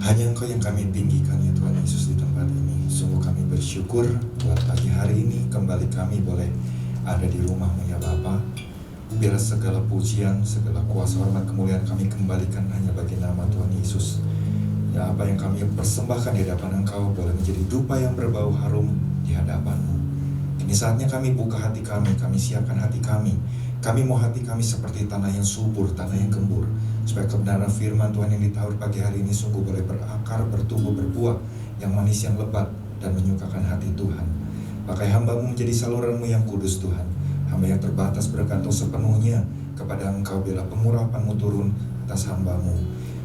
Hanya Engkau yang kami tinggikan ya Tuhan Yesus di tempat ini. Sungguh kami bersyukur buat pagi hari ini kembali kami boleh ada di rumah-Mu ya Bapa. Biar segala pujian, segala kuasa, hormat, kemuliaan kami kembalikan hanya bagi nama Tuhan Yesus. Ya, apa yang kami persembahkan di hadapan Engkau boleh menjadi dupa yang berbau harum di hadapan-Mu. Ini saatnya kami buka hati kami siapkan hati kami. Kami mau hati kami seperti tanah yang subur, tanah yang gembur, supaya kebenaran firman Tuhan yang ditaur pagi hari ini sungguh boleh berakar, bertumbuh, berbuah yang manis, yang lebat, dan menyukakan hati Tuhan. Pakai hamba-Mu menjadi saluran-Mu yang kudus Tuhan. Hamba yang terbatas bergantung sepenuhnya kepada Engkau bila pengurapan-Mu turun atas hamba-Mu.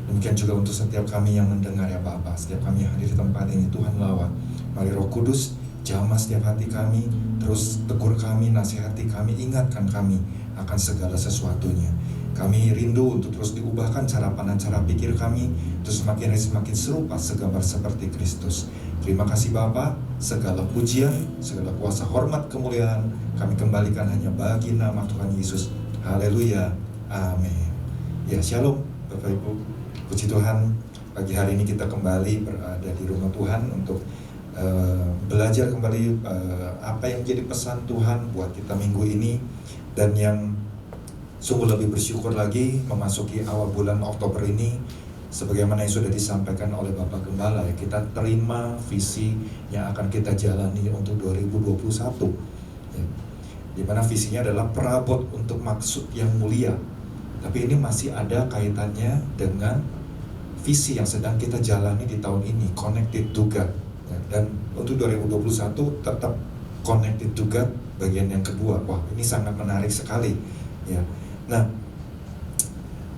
Demikian juga untuk setiap kami yang mendengar ya Bapa, setiap kami yang hadir di tempat ini Tuhan lawat. Mari Roh Kudus jamah setiap hati kami, terus tegur kami, nasihati kami, ingatkan kami akan segala sesuatunya. Kami rindu untuk terus diubahkan cara pandang, cara pikir kami, terus semakin serupa segambar seperti Kristus. Terima kasih Bapa, segala pujian, segala kuasa, hormat, kemuliaan kami kembalikan hanya bagi nama Tuhan Yesus. Haleluya, amin. Ya, shalom Bapak Ibu, puji Tuhan. Pagi hari ini kita kembali berada di rumah Tuhan untuk belajar kembali apa yang menjadi pesan Tuhan buat kita minggu ini. Dan yang sungguh lebih bersyukur lagi memasuki awal bulan Oktober ini, sebagaimana yang sudah disampaikan oleh Bapak Gembala ya, kita terima visi yang akan kita jalani untuk 2021 ya, dimana visinya adalah perabot untuk maksud yang mulia. Tapi ini masih ada kaitannya dengan visi yang sedang kita jalani di tahun ini, Connected to God ya. Dan untuk 2021 tetap Connected to God bagian yang kedua. Wah, ini sangat menarik sekali ya. Nah,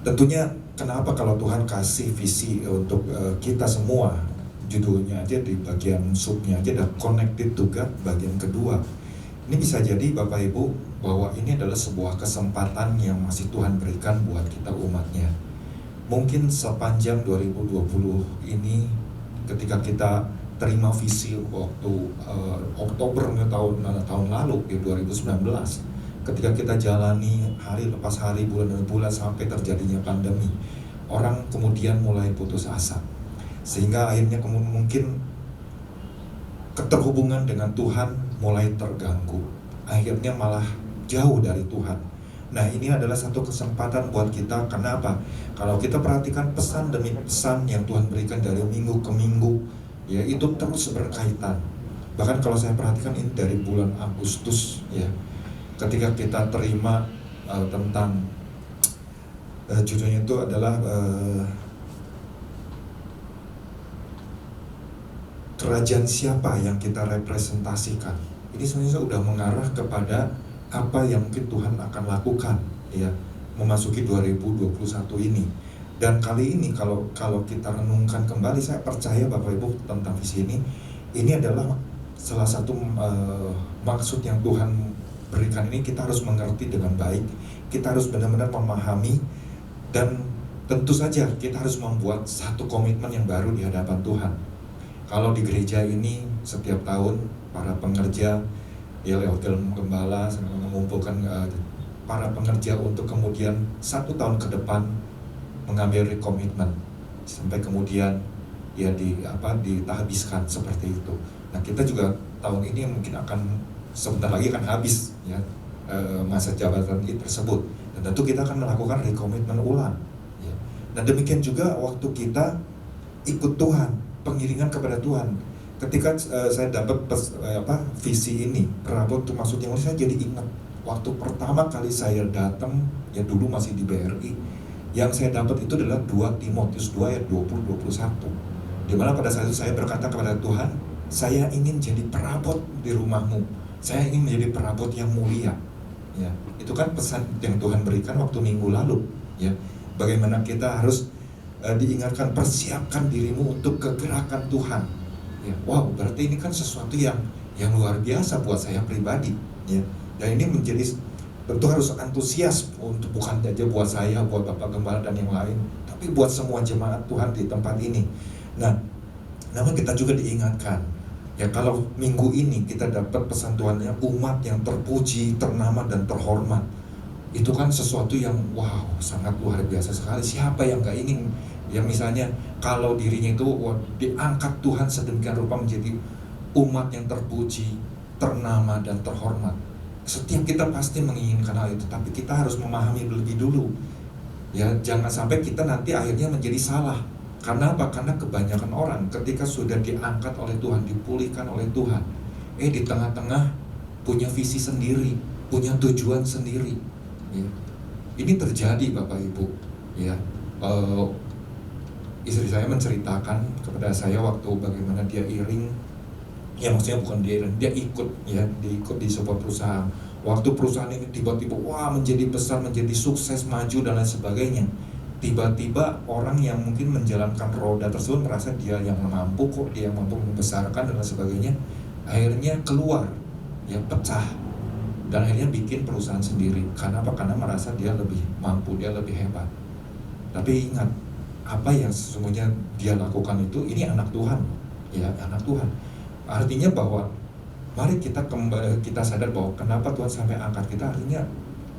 tentunya kenapa kalau Tuhan kasih visi untuk kita semua, judulnya aja di bagian subnya aja ada Connected to God bagian kedua. Ini bisa jadi Bapak Ibu bahwa ini adalah sebuah kesempatan yang masih Tuhan berikan buat kita umatnya. Mungkin sepanjang 2020 ini ketika kita terima visi waktu Oktober tahun lalu di 2019, ketika kita jalani hari lepas hari, bulan demi bulan sampai terjadinya pandemi, orang kemudian mulai putus asa, sehingga akhirnya mungkin keterhubungan dengan Tuhan mulai terganggu, akhirnya malah jauh dari Tuhan. Nah, ini adalah satu kesempatan buat kita. Karena apa? Kalau kita perhatikan pesan demi pesan yang Tuhan berikan dari minggu ke minggu ya, itu terus berkaitan. Bahkan kalau saya perhatikan ini dari bulan Agustus ya, ketika kita terima tentang judulnya itu adalah kerajaan siapa yang kita representasikan. Ini sebenarnya sudah mengarah kepada apa yang mungkin Tuhan akan lakukan ya memasuki 2021 ini. Dan kali ini kalau kita renungkan kembali, saya percaya Bapak Ibu tentang visi ini adalah salah satu maksud yang Tuhan berikan ini. Kita harus mengerti dengan baik, kita harus benar-benar memahami, dan tentu saja kita harus membuat satu komitmen yang baru di hadapan Tuhan. Kalau di gereja ini setiap tahun para pengerja ya lewat gembala mengumpulkan para pengerja untuk kemudian 1 tahun ke depan mengambil komitmen sampai kemudian ya ditahbiskan seperti itu. Nah, kita juga tahun ini mungkin akan sebentar lagi akan habis ya masa jabatan tersebut, dan tentu kita akan melakukan rekomitmen ulang ya. Dan demikian juga waktu kita ikut Tuhan, pengiringan kepada Tuhan. Ketika saya dapat visi ini, perabot untuk maksudnya, saya jadi ingat waktu pertama kali saya datang ya, dulu masih di BRI. Yang saya dapat itu adalah 2 Timotius 2 ayat 20-21, dimana pada saat itu saya berkata kepada Tuhan, saya ingin jadi perabot di rumah-Mu, saya ingin menjadi perabot yang mulia ya. Itu kan pesan yang Tuhan berikan waktu minggu lalu ya. Bagaimana kita harus diingatkan, persiapkan dirimu untuk kegerakan Tuhan ya. Wow, berarti ini kan sesuatu yang luar biasa buat saya pribadi ya. Dan ini menjadi tentu harus antusias untuk bukan saja buat saya, buat Bapak Gembala dan yang lain, tapi buat semua jemaat Tuhan di tempat ini. Nah, namun kita juga diingatkan ya, kalau minggu ini kita dapat pesan Tuhannya umat yang terpuji, ternama dan terhormat. Itu kan sesuatu yang wow, sangat luar biasa sekali. Siapa yang gak ingin Ya misalnya kalau dirinya itu diangkat Tuhan sedemikian rupa menjadi umat yang terpuji, ternama dan terhormat. Setiap kita pasti menginginkan hal itu, tapi kita harus memahami lebih dulu. Ya, jangan sampai kita nanti akhirnya menjadi salah. Karena apa? Karena kebanyakan orang ketika sudah diangkat oleh Tuhan, dipulihkan oleh Tuhan, di tengah-tengah punya visi sendiri, punya tujuan sendiri. Ya. Ini terjadi Bapak Ibu. Ya, istri saya menceritakan kepada saya waktu bagaimana dia iring, ya maksudnya bukan dia iring, dia ikut di sebuah perusahaan. Waktu perusahaan ini tiba-tiba menjadi besar, menjadi sukses, maju dan lain sebagainya. Tiba-tiba orang yang mungkin menjalankan roda tersebut merasa dia yang mampu kok, dia yang mampu membesarkan dan lain sebagainya. Akhirnya keluar, ya pecah, dan akhirnya bikin perusahaan sendiri. Karena apa? Karena merasa dia lebih mampu, dia lebih hebat. Tapi ingat, apa yang sesungguhnya dia lakukan itu, ini anak Tuhan, ya anak Tuhan. Artinya bahwa mari kita sadar bahwa kenapa Tuhan sampai angkat kita, artinya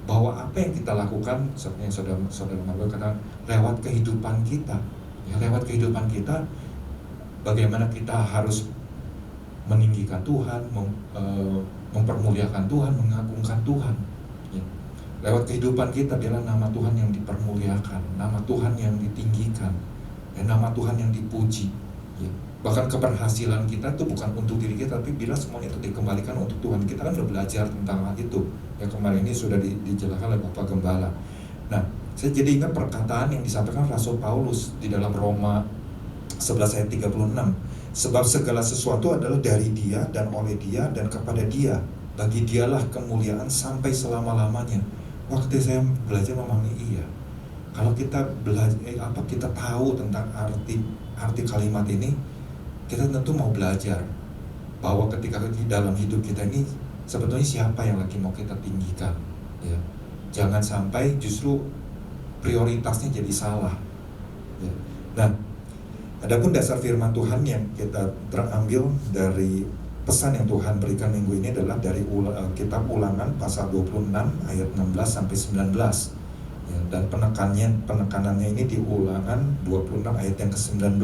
bahwa apa yang kita lakukan seperti yang saudara Margo katakan, lewat kehidupan kita, ya lewat kehidupan kita, bagaimana kita harus meninggikan Tuhan, mempermuliakan Tuhan, mengagungkan Tuhan. Ya. Lewat kehidupan kita biarlah nama Tuhan yang dipermuliakan, nama Tuhan yang ditinggikan, dan nama Tuhan yang dipuji. Ya. Bahkan keberhasilan kita itu bukan untuk diri kita, tapi bila semuanya itu dikembalikan untuk Tuhan. Kita kan sudah belajar tentang hal itu. Ya kemarin ini sudah dijelaskan oleh Bapak Gembala. Nah, saya jadi ingat perkataan yang disampaikan Rasul Paulus di dalam Roma 11 ayat 36. Sebab segala sesuatu adalah dari Dia dan oleh Dia dan kepada Dia. Bagi Dialah kemuliaan sampai selama-lamanya. Waktu saya belajar memahami iya. Kalau kita belajar kita tahu tentang arti kalimat ini, kita tentu mau belajar bahwa ketika di dalam hidup kita ini sebetulnya siapa yang lagi mau kita tinggikan, ya. Jangan sampai justru prioritasnya jadi salah, ya. Nah, adapun dasar firman Tuhan yang kita terambil dari pesan yang Tuhan berikan minggu ini adalah dari kitab Ulangan pasal 26 ayat 16 sampai 19. Ya, dan penekanannya ini di Ulangan 26 ayat yang ke-19.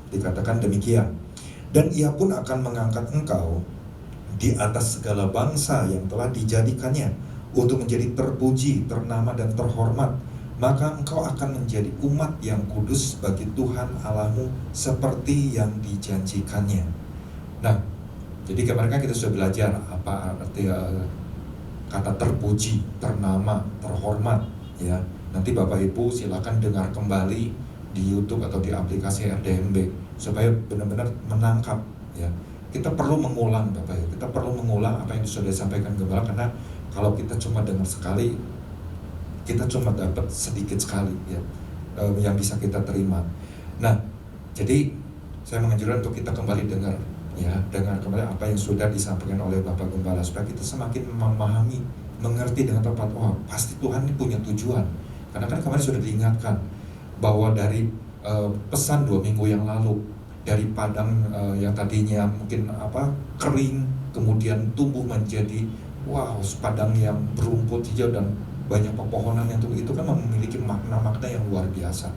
Dikatakan demikian. Dan ia pun akan mengangkat engkau di atas segala bangsa yang telah dijadikannya untuk menjadi terpuji, ternama dan terhormat. Maka engkau akan menjadi umat yang kudus bagi Tuhan Allahmu seperti yang dijanjikannya. Nah, jadi kemarin kita sudah belajar apa arti kata terpuji, ternama, terhormat, ya. Nanti Bapak Ibu silakan dengar kembali di YouTube atau di aplikasi RDMB supaya benar-benar menangkap, ya. Kita perlu mengulang Bapak Ibu, kita perlu mengulang apa yang sudah disampaikan Gembala, karena kalau kita cuma dengar sekali, kita cuma dapat sedikit sekali, ya, yang bisa kita terima. Nah, jadi saya menganjurkan untuk kita kembali dengar, ya, dengar kembali apa yang sudah disampaikan oleh Bapak Gembala supaya kita semakin memahami, mengerti dengan tepat. Pasti Tuhan ini punya tujuan. Karena kan kemarin sudah diingatkan bahwa dari pesan 2 minggu yang lalu, dari padang yang tadinya mungkin kering, kemudian tumbuh menjadi padang yang berumput hijau dan banyak pepohonan yang tumbuh, itu kan memiliki makna-makna yang luar biasa.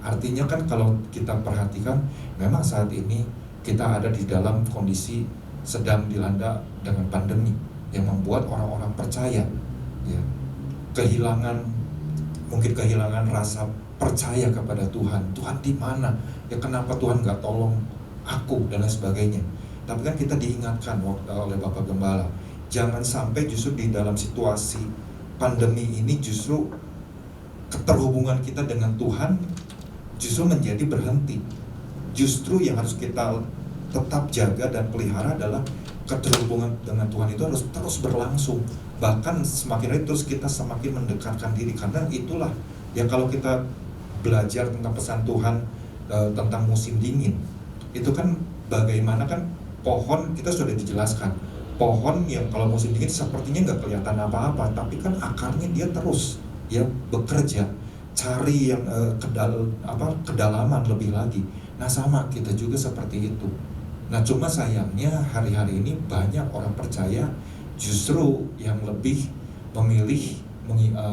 Artinya kan kalau kita perhatikan, memang saat ini kita ada di dalam kondisi sedang dilanda dengan pandemi yang membuat orang-orang percaya, ya, mungkin kehilangan rasa percaya kepada Tuhan. Tuhan di mana? Ya kenapa Tuhan nggak tolong aku dan lain sebagainya. Tapi kan kita diingatkan oleh Bapak Gembala, jangan sampai justru di dalam situasi pandemi ini justru keterhubungan kita dengan Tuhan justru menjadi berhenti. Justru yang harus kita tetap jaga dan pelihara adalah keterhubungan dengan Tuhan itu harus terus berlangsung. Bahkan semakin hari terus kita semakin mendekatkan diri, karena itulah ya, kalau kita belajar tentang pesan Tuhan tentang musim dingin, itu kan bagaimana kan pohon, kita sudah dijelaskan pohon yang kalau musim dingin sepertinya nggak kelihatan apa-apa, tapi kan akarnya dia terus ya bekerja, cari yang kedalaman lebih lagi. Nah sama kita juga seperti itu. Nah cuma sayangnya hari-hari ini banyak orang percaya justru yang lebih memilih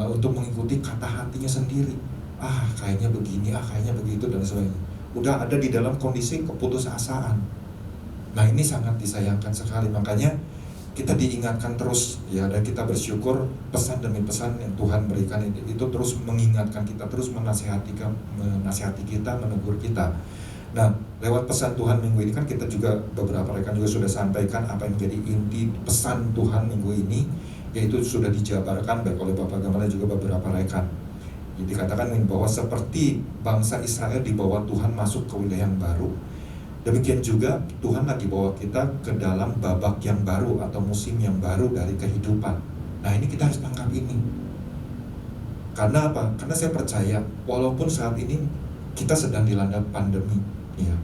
untuk mengikuti kata hatinya sendiri, kayaknya begini, kayaknya begitu dan sebagainya. Udah ada di dalam kondisi keputusasaan. Nah ini sangat disayangkan sekali, makanya kita diingatkan terus ya, dan kita bersyukur pesan demi pesan yang Tuhan berikan itu terus mengingatkan kita, terus menasihati kita, menegur kita. Nah, lewat pesan Tuhan minggu ini kan kita juga, beberapa rekan juga sudah sampaikan apa yang menjadi inti pesan Tuhan minggu ini, yaitu sudah dijabarkan baik oleh Bapak Gembala juga beberapa rekan. Jadi dikatakan bahwa seperti bangsa Israel dibawa Tuhan masuk ke wilayah yang baru, demikian juga Tuhan lagi bawa kita ke dalam babak yang baru atau musim yang baru dari kehidupan. Nah ini kita harus tangkap ini. Karena apa? Karena saya percaya walaupun saat ini kita sedang dilanda pandemi, ya,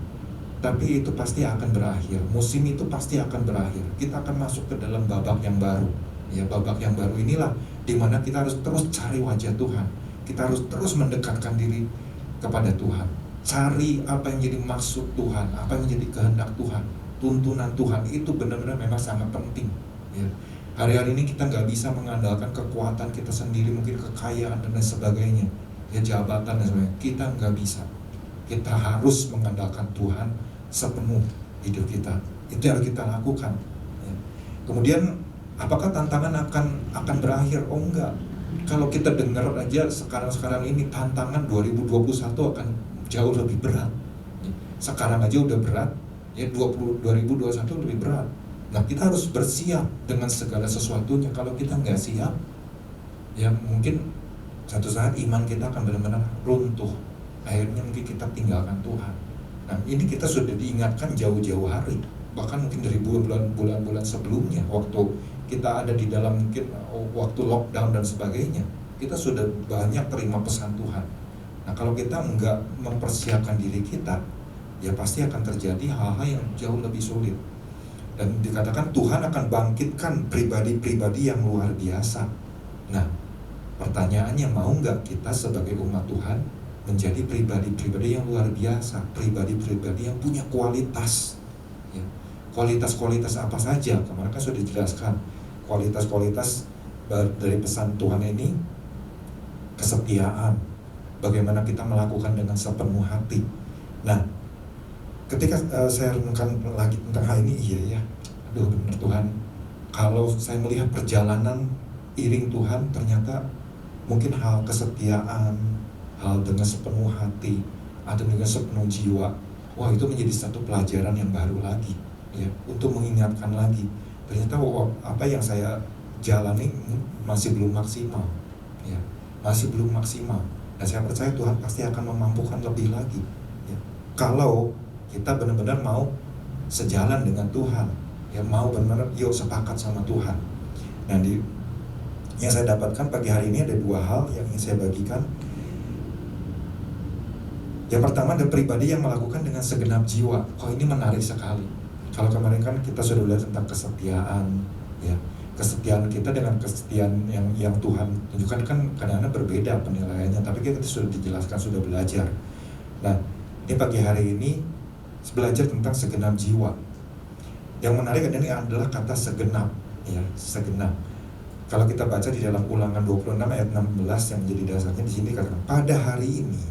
tapi itu pasti akan berakhir. Musim itu pasti akan berakhir. Kita akan masuk ke dalam babak yang baru. Ya, babak yang baru inilah dimana kita harus terus cari wajah Tuhan. Kita harus terus mendekatkan diri kepada Tuhan. Cari apa yang jadi maksud Tuhan, apa yang menjadi kehendak Tuhan, tuntunan Tuhan, itu benar-benar memang sangat penting. Ya. Hari-hari ini kita nggak bisa mengandalkan kekuatan kita sendiri, mungkin kekayaan dan lain sebagainya, ya jabatan dan sebagainya. Kita nggak bisa. Kita harus mengandalkan Tuhan sepenuh hidup kita. Itu yang harus kita lakukan. Ya. Kemudian, apakah tantangan akan berakhir? Oh enggak. Kalau kita dengar aja sekarang ini tantangan 2021 akan jauh lebih berat. Sekarang aja udah berat, ya 2021 lebih berat. Nah kita harus bersiap dengan segala sesuatunya. Kalau kita nggak siap, ya mungkin satu saat iman kita akan benar-benar runtuh. Akhirnya mungkin kita tinggalkan Tuhan. Nah ini kita sudah diingatkan jauh-jauh hari, bahkan mungkin dari bulan-bulan sebelumnya, waktu kita ada di dalam mungkin waktu lockdown dan sebagainya, kita sudah banyak terima pesan Tuhan. Nah kalau kita enggak mempersiapkan diri kita, ya pasti akan terjadi hal-hal yang jauh lebih sulit. Dan dikatakan Tuhan akan bangkitkan pribadi-pribadi yang luar biasa. Nah pertanyaannya, mau enggak kita sebagai umat Tuhan menjadi pribadi-pribadi yang luar biasa, pribadi-pribadi yang punya kualitas, ya. Kualitas-kualitas apa saja? Kemarin kan sudah dijelaskan kualitas-kualitas dari pesan Tuhan ini. Kesetiaan, bagaimana kita melakukan dengan sepenuh hati. Nah, ketika saya renungkan lagi tentang hal ini, iya ya, aduh benar Tuhan, kalau saya melihat perjalanan iring Tuhan, ternyata mungkin hal kesetiaan, hal dengan sepenuh hati, atau dengan sepenuh jiwa, wah itu menjadi satu pelajaran yang baru lagi, ya, untuk mengingatkan lagi. Ternyata apa yang saya jalani masih belum maksimal, ya, masih belum maksimal. Dan saya percaya Tuhan pasti akan memampukan lebih lagi, ya. Kalau kita benar-benar mau sejalan dengan Tuhan, ya, mau benar-benar yuk sepakat sama Tuhan. Nah, yang saya dapatkan pagi hari ini ada dua hal yang ingin saya bagikan. Yang pertama, ada pribadi yang melakukan dengan segenap jiwa. Oh ini menarik sekali. Kalau kemarin kan kita sudah belajar tentang kesetiaan, ya, kesetiaan kita dengan kesetiaan yang Tuhan tunjukkan kan kadang-kadang berbeda penilaiannya, tapi kita sudah dijelaskan, sudah belajar. Nah, ini pagi hari ini belajar tentang segenap jiwa. Yang menarik adalah kata segenap, ya, segenap. Kalau kita baca di dalam Ulangan 26 ayat 16 yang menjadi dasarnya, di sini katakan, pada hari ini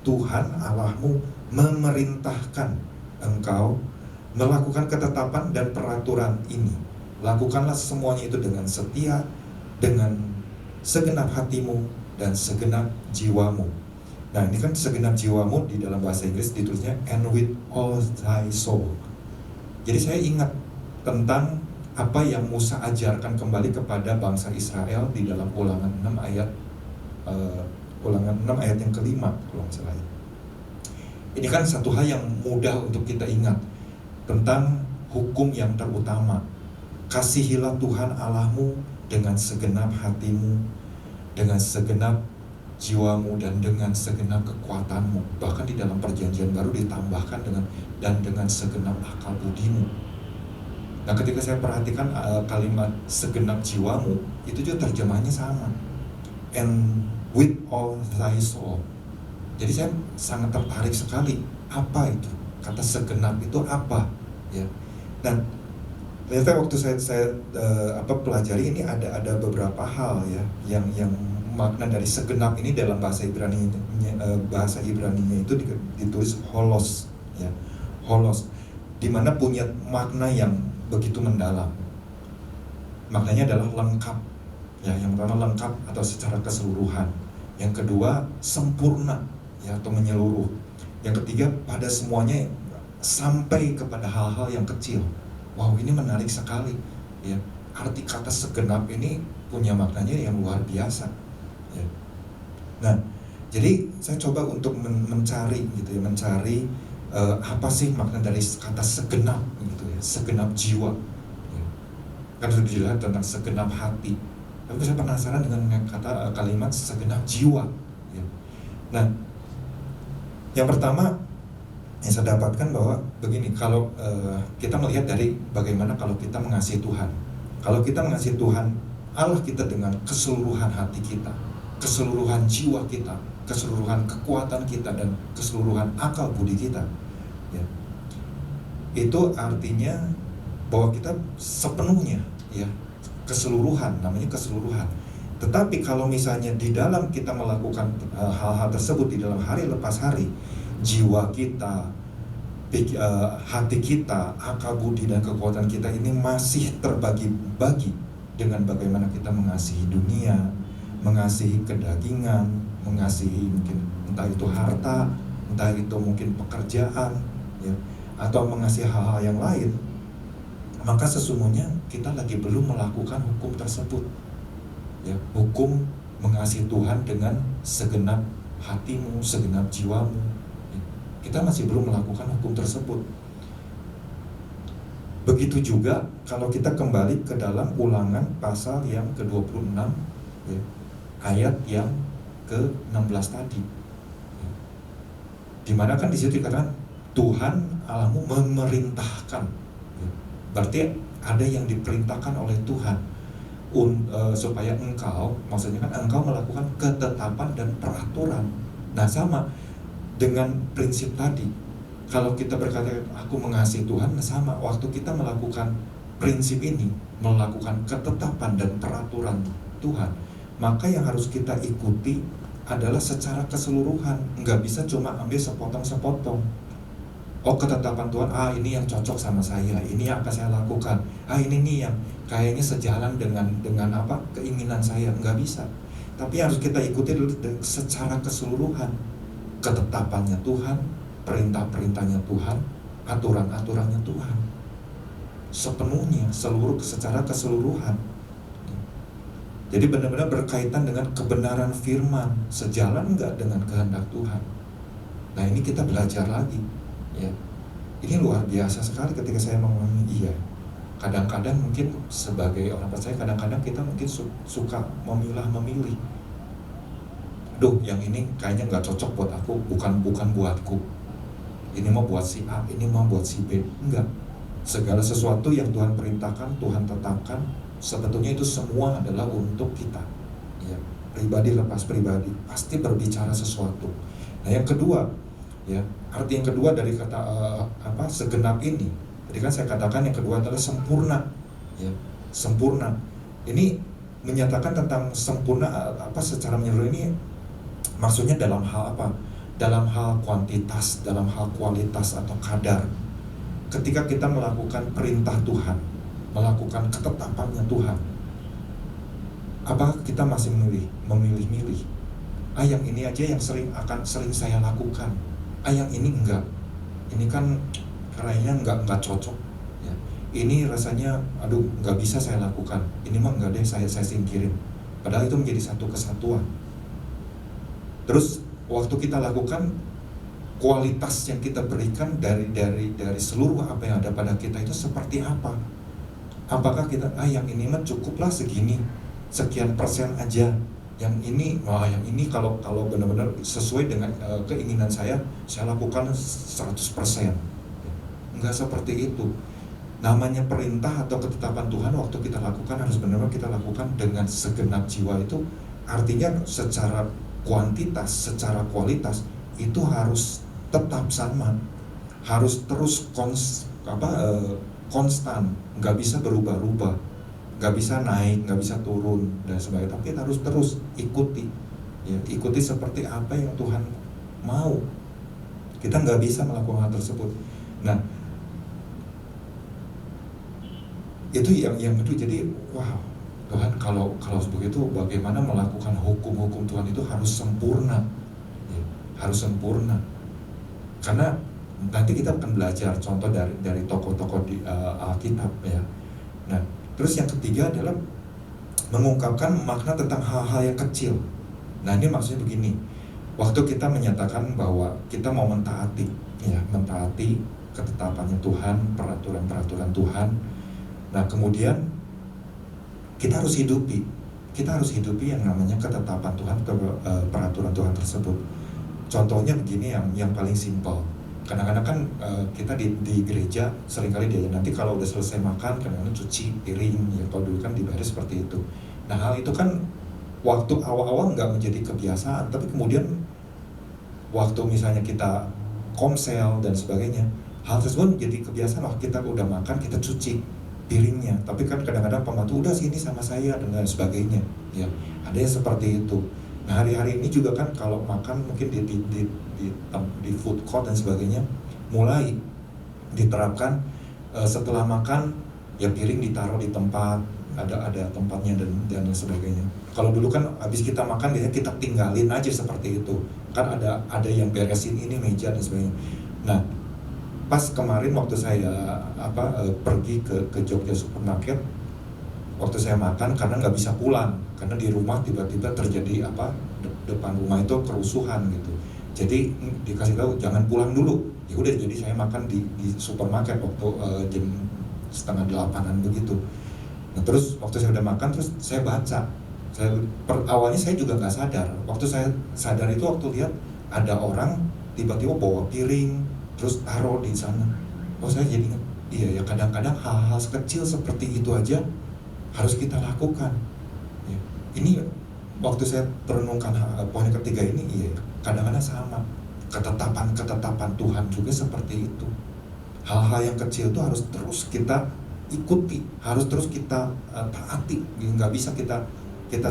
Tuhan Allahmu memerintahkan engkau melakukan ketetapan dan peraturan ini. Lakukanlah semuanya itu dengan setia, dengan segenap hatimu dan segenap jiwamu. Nah ini kan segenap jiwamu di dalam bahasa Inggris ditulisnya and with all thy soul. Jadi saya ingat tentang apa yang Musa ajarkan kembali kepada bangsa Israel di dalam Ulangan 6 ayat Ulangan 6 ayat yang kelima, kalau nggak salah. Ini kan satu hal yang mudah untuk kita ingat tentang hukum yang terutama. Kasihilah Tuhan Allahmu dengan segenap hatimu, dengan segenap jiwamu, dan dengan segenap kekuatanmu. Bahkan di dalam perjanjian baru ditambahkan dengan segenap akal budimu. Nah ketika saya perhatikan kalimat segenap jiwamu, itu juga terjemahnya sama, and with all thy soul. Jadi saya sangat tertarik sekali, apa itu kata segenap itu apa, ya. Dan ternyata waktu saya pelajari ini ada beberapa hal, ya, yang makna dari segenap ini dalam bahasa Ibrani-nya itu ditulis holos, ya, holos, dimana punya makna yang begitu mendalam. Maknanya adalah lengkap, ya, yang pertama lengkap atau secara keseluruhan, yang kedua sempurna, ya, atau menyeluruh, yang ketiga pada semuanya sampai kepada hal-hal yang kecil. Wow, ini menarik sekali, ya. Arti kata segenap ini punya maknanya yang luar biasa, ya. Nah, jadi saya coba untuk mencari gitu ya, mencari apa sih makna dari kata segenap gitu ya, segenap jiwa, ya. Kan sudah dilihat tentang segenap hati, tapi saya penasaran dengan kata kalimat segenap jiwa, ya. Nah, yang pertama yang saya dapatkan bahwa begini, kalau kita melihat dari bagaimana kalau kita mengasihi Tuhan. Kalau kita mengasihi Tuhan Allah kita dengan keseluruhan hati kita, keseluruhan jiwa kita, keseluruhan kekuatan kita, dan keseluruhan akal budi kita, ya. Itu artinya bahwa kita sepenuhnya, ya, keseluruhan, namanya keseluruhan. Tetapi kalau misalnya di dalam kita melakukan hal-hal tersebut di dalam hari lepas hari, jiwa kita, hati kita, akal budi dan kekuatan kita ini masih terbagi-bagi dengan bagaimana kita mengasihi dunia, mengasihi kedagingan, mengasihi mungkin entah itu harta, entah itu mungkin pekerjaan, ya, atau mengasihi hal-hal yang lain, maka sesungguhnya kita lagi belum melakukan hukum tersebut, ya, hukum mengasihi Tuhan dengan segenap hatimu, segenap jiwamu. Kita masih belum melakukan hukum tersebut. Begitu juga kalau kita kembali ke dalam Ulangan pasal yang ke-26, ya, ayat yang ke-16 tadi, ya. Dimana kan di situ dikatakan Tuhan Allahmu memerintahkan, ya. Berarti ada yang diperintahkan oleh Tuhan supaya engkau, maksudnya kan engkau melakukan ketetapan dan peraturan. Nah, sama dengan prinsip tadi, kalau kita berkata aku mengasihi Tuhan, sama waktu kita melakukan prinsip ini, melakukan ketetapan dan peraturan Tuhan, maka yang harus kita ikuti adalah secara keseluruhan. Nggak bisa cuma ambil sepotong-sepotong. Oh, ketetapan Tuhan, ini yang cocok sama saya, ini yang akan saya lakukan, ini nih yang kayaknya sejalan dengan apa keinginan saya. Nggak bisa. Tapi yang harus kita ikuti dulu secara keseluruhan. Ketetapannya Tuhan, perintah-perintahnya Tuhan, aturan-aturannya Tuhan, sepenuhnya, secara keseluruhan. Jadi benar-benar berkaitan dengan kebenaran firman, sejalan enggak dengan kehendak Tuhan. Nah, ini kita belajar lagi, ya. Ini luar biasa sekali ketika saya memahami. Iya, kadang-kadang mungkin sebagai orang percaya, kadang-kadang kita mungkin suka memilah-memilih. Duh, yang ini kayaknya nggak cocok buat aku, bukan buatku. Ini mau buat si A, ini mau buat si B. Enggak. Segala sesuatu yang Tuhan perintahkan, Tuhan tetapkan, sebetulnya itu semua adalah untuk kita, ya. Pribadi lepas pribadi pasti berbicara sesuatu. Nah, yang kedua, ya, arti yang kedua dari kata segenap ini. Tadi kan saya katakan yang kedua adalah sempurna, ya, sempurna. Ini menyatakan tentang sempurna secara menyeluruh ini. Maksudnya dalam hal apa? Dalam hal kuantitas, dalam hal kualitas atau kadar. Ketika kita melakukan perintah Tuhan, melakukan ketetapannya Tuhan, apakah kita masih memilih-milih? Yang ini aja yang sering saya lakukan. Yang ini enggak. Ini kan kayaknya enggak cocok, ya. Ini rasanya enggak bisa saya lakukan. Ini mah enggak deh, saya singkirin. Padahal itu menjadi satu kesatuan. Terus waktu kita lakukan, kualitas yang kita berikan dari seluruh apa yang ada pada kita itu seperti apa? Apakah kita yang ini mah cukuplah segini, sekian persen aja. Yang ini kalau benar-benar sesuai dengan keinginan saya lakukan 100%. Enggak seperti itu. Namanya perintah atau ketetapan Tuhan, waktu kita lakukan harus benar-benar kita lakukan dengan segenap jiwa. Itu artinya secara kuantitas, secara kualitas itu harus tetap sama, harus terus konstan, nggak bisa berubah-ubah. nggak bisa naik, nggak bisa turun dan sebagainya, tapi kita harus terus ikuti, ya, ikuti seperti apa yang Tuhan mau. Kita nggak bisa melakukan hal tersebut. Nah, itu yang kedua. Jadi wow, Tuhan kalau begitu bagaimana melakukan hukum-hukum Tuhan itu harus sempurna, ya, harus sempurna. Karena nanti kita akan belajar contoh dari tokoh-tokoh di Alkitab, ya. Nah, terus yang ketiga adalah mengungkapkan makna tentang hal-hal yang kecil. Nah, ini maksudnya begini. Waktu kita menyatakan bahwa kita mau mentaati, ya, mentaati ketetapannya Tuhan, peraturan-peraturan Tuhan. Nah, kemudian kita harus hidupi yang namanya ketetapan Tuhan, peraturan Tuhan tersebut. Contohnya begini, yang paling simpel. Kadang-kadang kan kita di gereja seringkali dia nanti kalau udah selesai makan kadang-kadang cuci piring, ya, kalau dulu kan dibayar seperti itu. Nah, hal itu kan waktu awal-awal nggak menjadi kebiasaan, tapi kemudian waktu misalnya kita komsel dan sebagainya, hal tersebut menjadi kebiasaan. Wah, kita udah makan kita cuci piringnya, tapi kan kadang-kadang pembantu udah sini sama saya dan sebagainya, ya, ada yang seperti itu. Nah, hari-hari ini juga kan kalau makan mungkin di food court dan sebagainya mulai diterapkan, setelah makan ya piring ditaruh di tempat, ada tempatnya dan sebagainya. Kalau dulu kan habis kita makan biasanya kita tinggalin aja seperti itu. Kan ada yang beresin ini meja dan sebagainya. Nah, pas kemarin waktu saya pergi ke Jogja Supermarket, waktu saya makan karena nggak bisa pulang karena di rumah tiba-tiba terjadi depan rumah itu kerusuhan gitu. Jadi dikasih tahu jangan pulang dulu. Ya udah, jadi saya makan di supermarket waktu jam 7:30 begitu. Nah, terus waktu saya udah makan terus saya baca. Awalnya saya juga nggak sadar. Waktu saya sadar itu waktu lihat ada orang tiba-tiba bawa piring terus taruh di sana. Oh, saya jadi iya ya, kadang-kadang hal-hal kecil seperti itu aja harus kita lakukan, ya. Ini waktu saya merenungkan poin ketiga ini, iya, kadang-kadang sama. Ketetapan Tuhan juga seperti itu. Hal-hal yang kecil itu harus terus kita ikuti, harus terus kita taati. Nggak bisa kita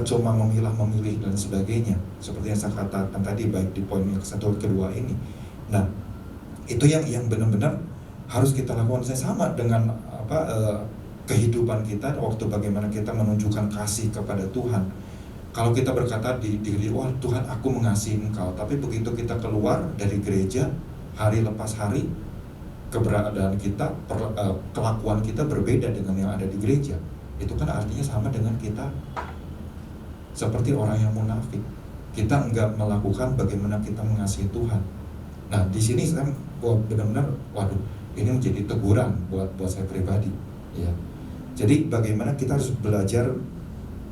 cuma memilih dan sebagainya. Seperti yang saya katakan tadi, baik di poin yang ke-1 kedua ini. Nah, itu yang benar-benar harus kita lakukan. Saya sama dengan kehidupan kita waktu bagaimana kita menunjukkan kasih kepada Tuhan. Kalau kita berkata di diri, wah Tuhan aku mengasihi Engkau, tapi begitu kita keluar dari gereja hari lepas hari, keberadaan kita, kelakuan kita berbeda dengan yang ada di gereja, itu kan artinya sama dengan kita seperti orang yang munafik. Kita enggak melakukan bagaimana kita mengasihi Tuhan. Nah, di sini saya benar-benar, waduh, ini menjadi teguran buat saya pribadi, ya. Jadi bagaimana kita harus belajar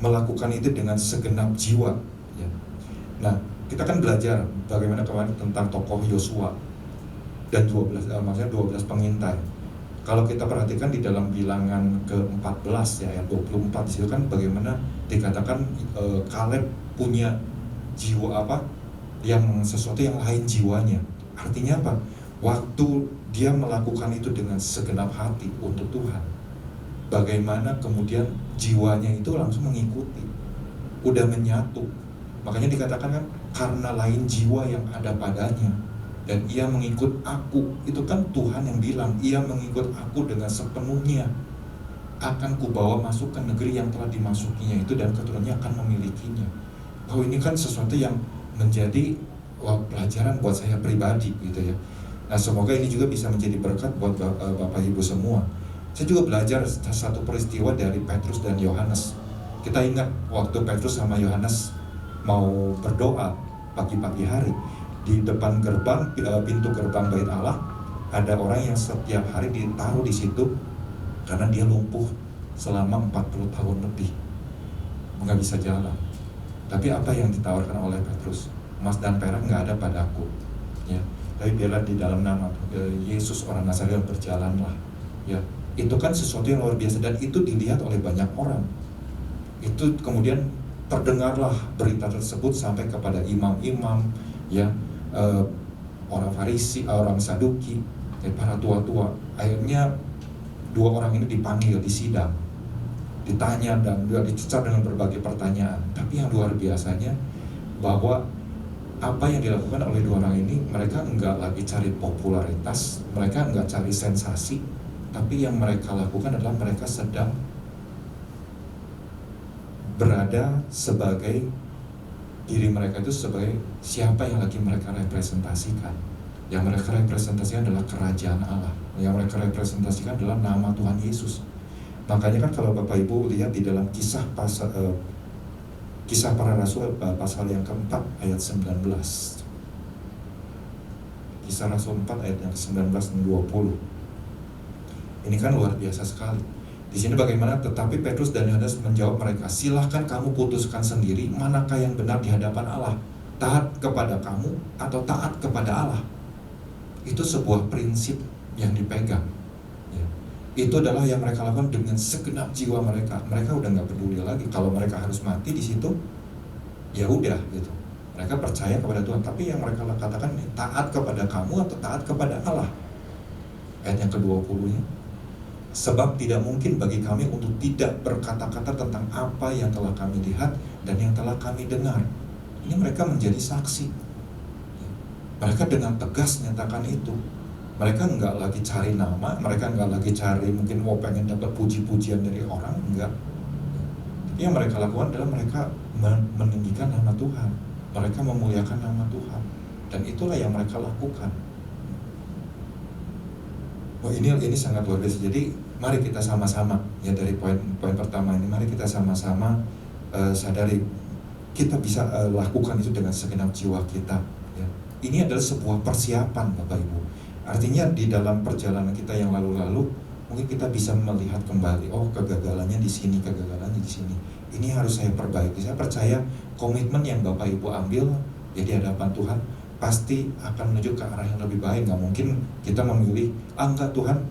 melakukan itu dengan segenap jiwa, ya. Nah, kita kan belajar bagaimana kemarin tentang tokoh Yosua dan 12 pengintai. Kalau kita perhatikan di dalam Bilangan ke-14 ya, ayat 24, di situ kan bagaimana dikatakan Kaleb punya jiwa yang sesuatu yang lain jiwanya. Artinya apa? Waktu dia melakukan itu dengan segenap hati untuk Tuhan, bagaimana kemudian jiwanya itu langsung mengikuti, udah menyatu. Makanya dikatakan kan, karena lain jiwa yang ada padanya dan ia mengikut aku. Itu kan Tuhan yang bilang, ia mengikut aku dengan sepenuhnya, akan kubawa masuk ke negeri yang telah dimasukinya itu dan keturunannya akan memilikinya. Oh, ini kan sesuatu yang menjadi pelajaran buat saya pribadi gitu ya. Nah, semoga ini juga bisa menjadi berkat buat Bapak Ibu semua. Saya juga belajar satu peristiwa dari Petrus dan Yohanes. Kita ingat waktu Petrus sama Yohanes mau berdoa pagi-pagi hari di depan pintu gerbang Bait Allah, ada orang yang setiap hari ditaruh di situ karena dia lumpuh selama 40 tahun lebih, nggak bisa jalan. Tapi apa yang ditawarkan oleh Petrus? Emas dan perak nggak ada padaku, ya. Tapi biarlah di dalam nama Yesus orang Nazaret berjalanlah, ya. Itu kan sesuatu yang luar biasa dan itu dilihat oleh banyak orang. Itu kemudian terdengarlah berita tersebut sampai kepada imam-imam, ya, orang Farisi, orang Saduki, para tua-tua. Akhirnya 2 orang ini dipanggil di sidang. ditanya dan juga dicecar dengan berbagai pertanyaan. Tapi yang luar biasanya bahwa apa yang dilakukan oleh dua orang ini, mereka enggak lagi cari popularitas, mereka enggak cari sensasi, tapi yang mereka lakukan adalah mereka sedang berada sebagai diri mereka itu sebagai siapa yang lagi mereka representasikan. Yang mereka representasikan adalah kerajaan Allah. Yang mereka representasikan adalah nama Tuhan Yesus. Makanya kan kalau Bapak Ibu lihat di dalam kisah Para Rasul pasal yang keempat ayat 19. Kisah Rasul 4 ayat yang ke-19 dan 20. Ini kan luar biasa sekali. Di sini bagaimana? Tetapi Petrus dan Yohanes menjawab mereka, silahkan kamu putuskan sendiri manakah yang benar di hadapan Allah, taat kepada kamu atau taat kepada Allah. Itu sebuah prinsip yang dipegang. Itu adalah yang mereka lakukan dengan segenap jiwa mereka. Mereka udah nggak peduli lagi kalau mereka harus mati di situ, ya udah gitu. Mereka percaya kepada Tuhan. Tapi yang mereka katakan, taat kepada kamu atau taat kepada Allah. Ayat yang ke-20-nya, sebab tidak mungkin bagi kami untuk tidak berkata-kata tentang apa yang telah kami lihat dan yang telah kami dengar. Ini mereka menjadi saksi. Mereka dengan tegas nyatakan itu. Mereka enggak lagi cari nama, mereka enggak lagi cari mungkin mau pengen dapat puji-pujian dari orang, enggak. Tapi yang mereka lakukan adalah mereka meninggikan nama Tuhan, mereka memuliakan nama Tuhan, dan itulah yang mereka lakukan. Oh, ini sangat luar biasa. Jadi mari kita sama-sama ya, dari poin pertama ini, mari kita sama-sama sadari kita bisa lakukan itu dengan segenap jiwa kita. Ya. Ini adalah sebuah persiapan Bapak Ibu. Artinya di dalam perjalanan kita yang lalu-lalu, mungkin kita bisa melihat kembali, oh kegagalannya di sini, kegagalannya di sini. Ini harus saya perbaiki. Saya percaya komitmen yang Bapak Ibu ambil ya di hadapan Tuhan pasti akan menuju ke arah yang lebih baik. Nggak mungkin kita memilih, enggak Tuhan,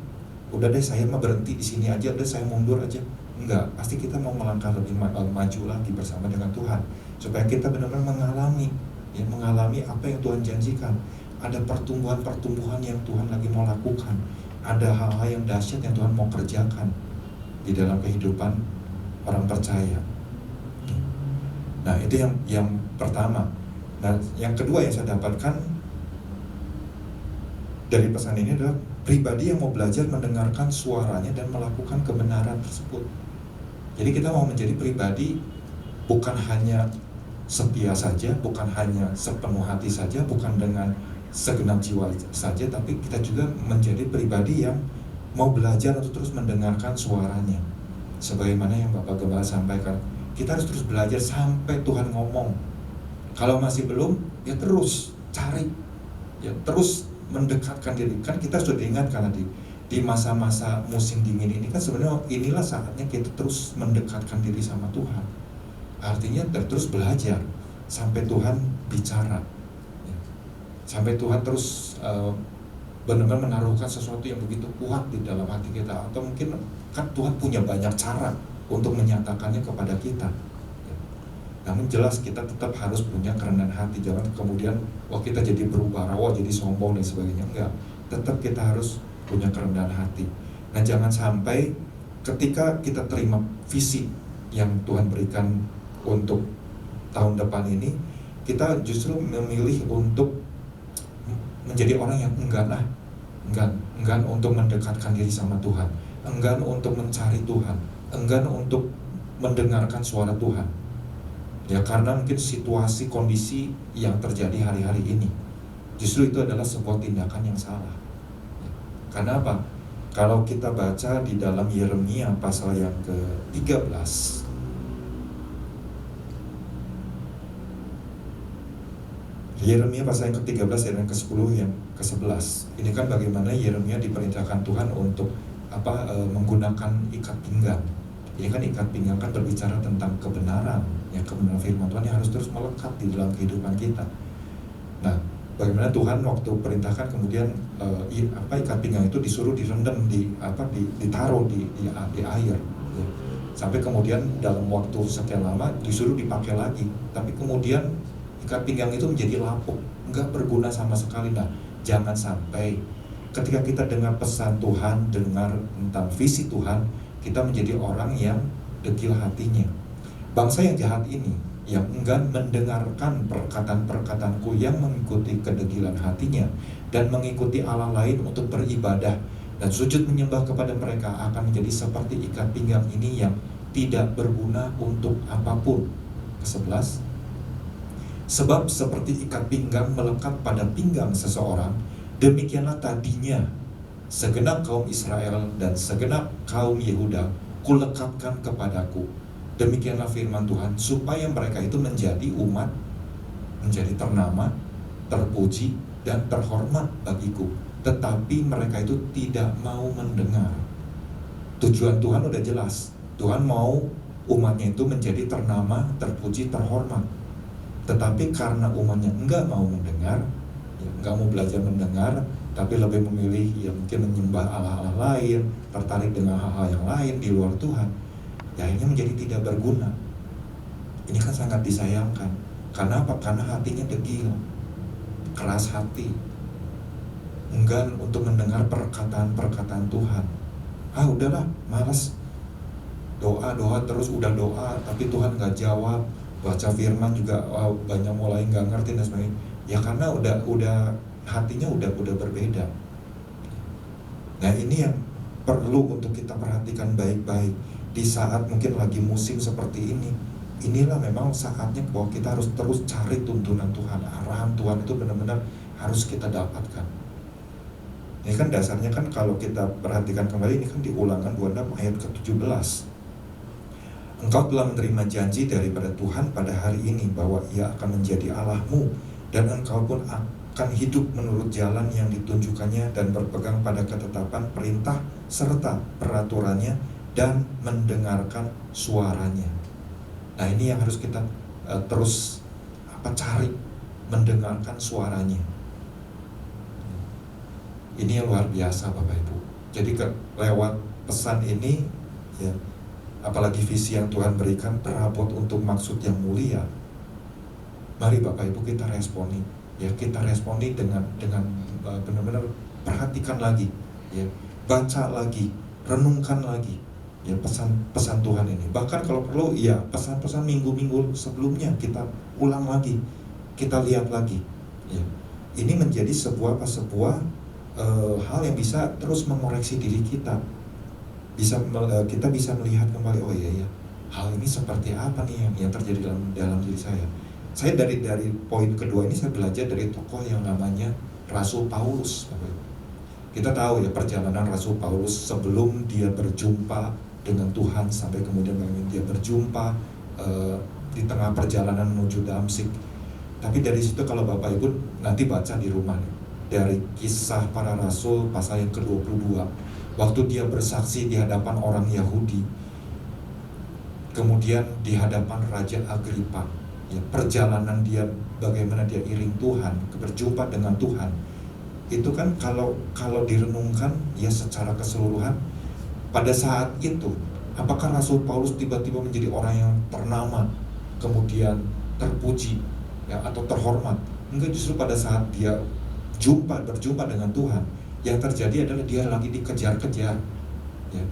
udah deh saya mah berhenti di sini aja, udah saya mundur aja. Enggak, pasti kita mau melangkah lebih maju lagi bersama dengan Tuhan, supaya kita benar-benar mengalami apa yang Tuhan janjikan. Ada pertumbuhan yang Tuhan lagi mau lakukan. Ada hal-hal yang dahsyat yang Tuhan mau kerjakan di dalam kehidupan orang percaya. Nah, itu yang pertama. Nah, yang kedua yang saya dapatkan dari pesan ini adalah pribadi yang mau belajar mendengarkan suaranya dan melakukan kebenaran tersebut. Jadi kita mau menjadi pribadi bukan hanya setia saja, bukan hanya sepenuh hati saja, bukan dengan segenap jiwa saja, tapi kita juga menjadi pribadi yang mau belajar untuk terus mendengarkan suaranya. Sebagaimana yang Bapak Gembala sampaikan, kita harus terus belajar sampai Tuhan ngomong. Kalau masih belum, ya terus cari, ya terus mendekatkan diri. Kan kita sudah diingatkan tadi, di masa-masa musim dingin ini kan sebenarnya inilah saatnya kita terus mendekatkan diri sama Tuhan. Artinya terus belajar sampai Tuhan bicara. Sampai Tuhan terus benar-benar menaruhkan sesuatu yang begitu kuat di dalam hati kita. Atau mungkin kan Tuhan punya banyak cara untuk menyatakannya kepada kita. Namun jelas kita tetap harus punya kerendahan hati. Jangan kemudian kita jadi berubah, jadi sombong dan sebagainya. Enggak, tetap kita harus punya kerendahan hati. Nah, jangan sampai ketika kita terima visi yang Tuhan berikan untuk tahun depan ini, kita justru memilih untuk menjadi orang yang enggan untuk mendekatkan diri sama Tuhan, enggan untuk mencari Tuhan, enggan untuk mendengarkan suara Tuhan. Ya, karena mungkin situasi kondisi yang terjadi hari-hari ini. Justru itu adalah sebuah tindakan yang salah. Karena apa? Kalau kita baca di dalam Yeremia pasal yang ke-13, Yeremia pasal yang ke-13 ayat yang ke-10 yang ke-11. Ini kan bagaimana Yeremia diperintahkan Tuhan untuk menggunakan ikat pinggang. Ini kan ikat pinggang kan berbicara tentang kebenaran, ya kebenaran firman Tuhan yang harus terus melekat di dalam kehidupan kita. Nah, bagaimana Tuhan waktu perintahkan kemudian ikat pinggang itu disuruh direndam ditaruh di air, ya. Sampai kemudian dalam waktu sekian lama disuruh dipakai lagi, tapi kemudian ikat pinggang itu menjadi lapuk, enggak berguna sama sekali. Nah, jangan sampai ketika kita dengar pesan Tuhan, dengar tentang visi Tuhan, kita menjadi orang yang degil hatinya. Bangsa yang jahat ini, yang enggan mendengarkan perkataan-perkataanku, yang mengikuti kedegilan hatinya dan mengikuti Allah lain untuk beribadah dan sujud menyembah kepada mereka, akan menjadi seperti ikat pinggang ini yang tidak berguna untuk apapun. Ke-11, sebab seperti ikat pinggang melekat pada pinggang seseorang, demikianlah tadinya segenap kaum Israel dan segenap kaum Yehuda kulekatkan kepadaku. Demikianlah firman Tuhan, supaya mereka itu menjadi umat, menjadi ternama, terpuji, dan terhormat bagiku. Tetapi mereka itu tidak mau mendengar. Tujuan Tuhan udah jelas. Tuhan mau umatnya itu menjadi ternama, terpuji, terhormat. Tetapi karena umatnya enggak mau mendengar, enggak mau belajar mendengar, tapi lebih memilih ya mungkin menyembah Allah-Allah lain, tertarik dengan hal-hal yang lain di luar Tuhan, ya akhirnya menjadi tidak berguna. Ini kan sangat disayangkan. Karena apa? Karena hatinya degil, keras hati, enggan untuk mendengar perkataan-perkataan Tuhan. Udahlah, malas. Doa terus, udah doa tapi Tuhan nggak jawab. Baca firman juga banyak mulai nggak ngerti dan sebagainya. Ya karena udah hatinya udah berbeda. Nah, ini yang perlu untuk kita perhatikan baik-baik di saat mungkin lagi musim seperti ini. Inilah memang saatnya bahwa kita harus terus cari tuntunan Tuhan, arahan Tuhan itu benar-benar harus kita dapatkan. Ini kan dasarnya kan kalau kita perhatikan kembali, ini kan di Ulangan 26 ayat ke-17. Engkau telah menerima janji daripada Tuhan pada hari ini bahwa Ia akan menjadi Allahmu, dan engkau pun akan hidup menurut jalan yang ditunjukkannya dan berpegang pada ketetapan, perintah, serta peraturannya, dan mendengarkan suaranya. Nah, ini yang harus kita terus cari, mendengarkan suaranya. Ini yang luar biasa Bapak Ibu. Jadi lewat pesan ini ya, apalagi visi yang Tuhan berikan terabot untuk maksud yang mulia. Mari Bapak Ibu kita responi, ya kita responi dengan benar-benar perhatikan lagi, ya baca lagi, renungkan lagi, ya pesan-pesan Tuhan ini. Bahkan kalau perlu, ya pesan-pesan minggu-minggu sebelumnya kita ulang lagi, kita lihat lagi. Ya, ini menjadi sebuah hal yang bisa terus mengoreksi diri kita. Kita bisa melihat kembali, oh iya ya, hal ini seperti apa nih yang terjadi dalam diri saya. Saya dari poin kedua ini saya belajar dari tokoh yang namanya Rasul Paulus. Kita tahu ya perjalanan Rasul Paulus sebelum dia berjumpa dengan Tuhan, sampai kemudian dia berjumpa di tengah perjalanan menuju Damsik. Tapi dari situ kalau Bapak Ibu nanti baca di rumah nih, dari Kisah Para Rasul pasal yang ke-22, waktu dia bersaksi di hadapan orang Yahudi, kemudian di hadapan Raja Agripa, ya, perjalanan dia, bagaimana dia iring Tuhan, berjumpa dengan Tuhan, itu kan kalau direnungkan ya secara keseluruhan, pada saat itu apakah Rasul Paulus tiba-tiba menjadi orang yang ternama, kemudian terpuji, ya, atau terhormat? Enggak, justru pada saat dia berjumpa dengan Tuhan, yang terjadi adalah dia lagi dikejar-kejar, ya.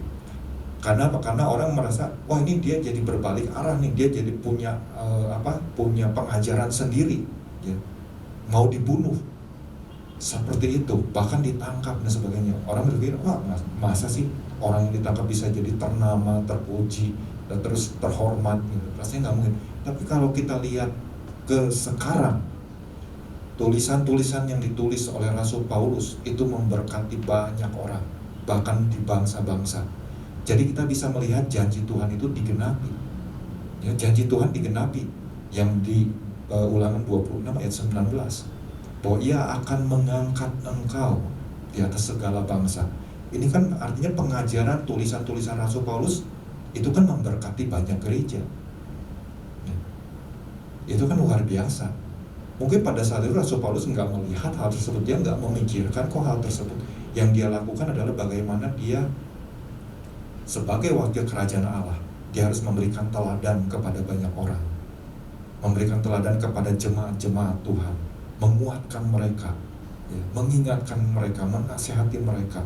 Karena apa? Karena orang merasa, wah ini dia jadi berbalik arah nih, dia jadi punya pengajaran sendiri, ya. Mau dibunuh, seperti itu, bahkan ditangkap dan sebagainya. Orang berpikir, wah masa sih orang yang ditangkap bisa jadi ternama, terpuji, dan terus terhormat, gitu. Rasanya nggak mungkin. Tapi kalau kita lihat ke sekarang, tulisan-tulisan yang ditulis oleh Rasul Paulus itu memberkati banyak orang, bahkan di bangsa-bangsa. Jadi kita bisa melihat janji Tuhan itu digenapi, ya, janji Tuhan digenapi yang di Ulangan 26 ayat 19, bahwa Ia akan mengangkat engkau di atas segala bangsa. Ini kan artinya pengajaran tulisan-tulisan Rasul Paulus itu kan memberkati banyak gereja, ya. Itu kan luar biasa. Mungkin pada saat itu Rasul Paulus nggak melihat hal tersebut, dia nggak memikirkan kok hal tersebut. Yang dia lakukan adalah bagaimana dia sebagai wakil kerajaan Allah, dia harus memberikan teladan kepada banyak orang, memberikan teladan kepada jemaat-jemaat Tuhan, menguatkan mereka, ya, mengingatkan mereka, menasihati mereka,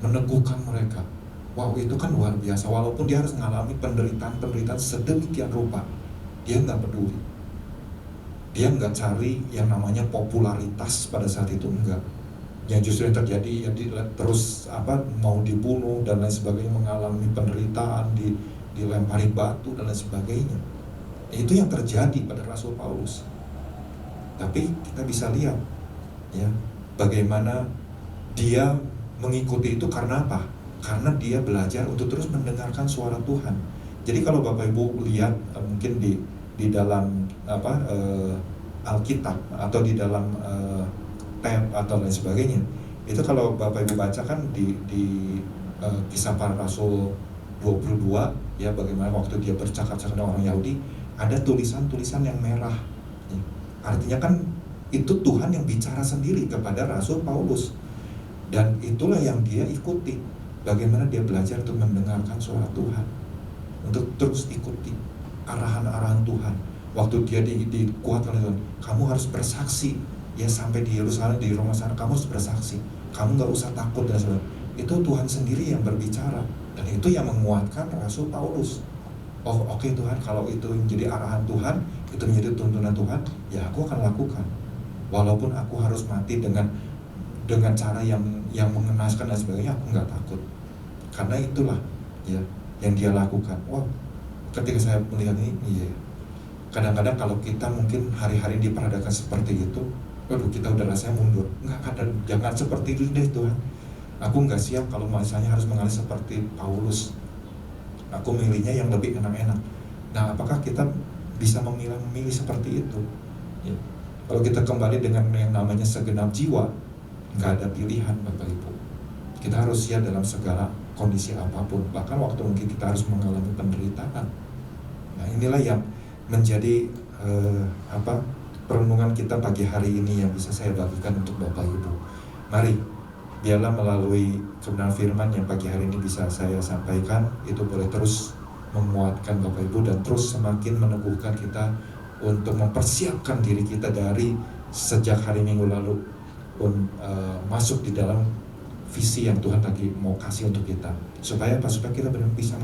meneguhkan mereka. Wow, itu kan luar biasa. Walaupun dia harus mengalami penderitaan sedemikian rupa, dia nggak peduli. Dia nggak cari yang namanya popularitas pada saat itu, enggak. Yang justru yang terjadi ya terus mau dibunuh dan lain sebagainya, mengalami penderitaan, dilempari batu dan lain sebagainya. Itu yang terjadi pada Rasul Paulus. Tapi kita bisa lihat ya bagaimana dia mengikuti itu. Karena apa? Karena dia belajar untuk terus mendengarkan suara Tuhan. Jadi kalau Bapak Ibu lihat mungkin di dalam Alkitab atau di dalam tab atau lain sebagainya, itu kalau Bapak Ibu baca kan di Kisah Para Rasul 22 ya, bagaimana waktu dia bercakap-cakap dengan orang Yahudi, ada tulisan-tulisan yang merah. Artinya kan itu Tuhan yang bicara sendiri kepada Rasul Paulus, dan itulah yang dia ikuti. Bagaimana dia belajar untuk mendengarkan suara Tuhan, untuk terus ikuti arahan-arahan Tuhan. Waktu dia dikuatkan oleh Tuhan, kamu harus bersaksi ya, sampai di Yerusalem, di Roma sana, kamu harus bersaksi, kamu gak usah takut dan sebagainya. Itu Tuhan sendiri yang berbicara, dan itu yang menguatkan Rasul Paulus. Oh oke Tuhan, kalau itu menjadi arahan Tuhan, itu menjadi tuntunan Tuhan, ya aku akan lakukan. Walaupun aku harus mati dengan cara yang mengenaskan dan sebagainya, aku nggak takut. Karena itulah ya yang dia lakukan. Wow, ketika saya melihat ini, iya. Kadang-kadang kalau kita mungkin hari-hari diperadakan seperti itu, waduh, kita udah rasanya mundur. Jangan seperti itu deh Tuhan. Aku nggak siap kalau misalnya harus mengalami seperti Paulus. Aku milihnya yang lebih enak-enak. Nah, apakah kita bisa memilih seperti itu? Ya. Kalau kita kembali dengan yang namanya segenap jiwa, nggak ada pilihan Bapak Ibu. Kita harus siap dalam segala kondisi apapun, bahkan waktu mungkin kita harus mengalami penderitaan. Nah, inilah yang menjadi perenungan kita pagi hari ini yang bisa saya bagikan untuk Bapak Ibu. Mari, biarlah melalui kebenaran firman yang pagi hari ini bisa saya sampaikan, itu boleh terus menguatkan Bapak Ibu dan terus semakin meneguhkan kita untuk mempersiapkan diri kita dari sejak hari Minggu lalu masuk di dalam visi yang Tuhan lagi mau kasih untuk kita. Supaya apa? Supaya kita benar-benar bisa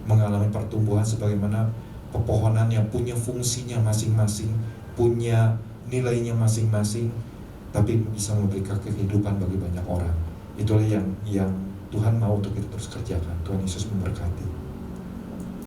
mengalami pertumbuhan sebagaimana pepohonan yang punya fungsinya masing-masing, punya nilainya masing-masing, tapi bisa memberikan kehidupan bagi banyak orang. Itulah yang Tuhan mau untuk kita terus kerjakan. Tuhan Yesus memberkati.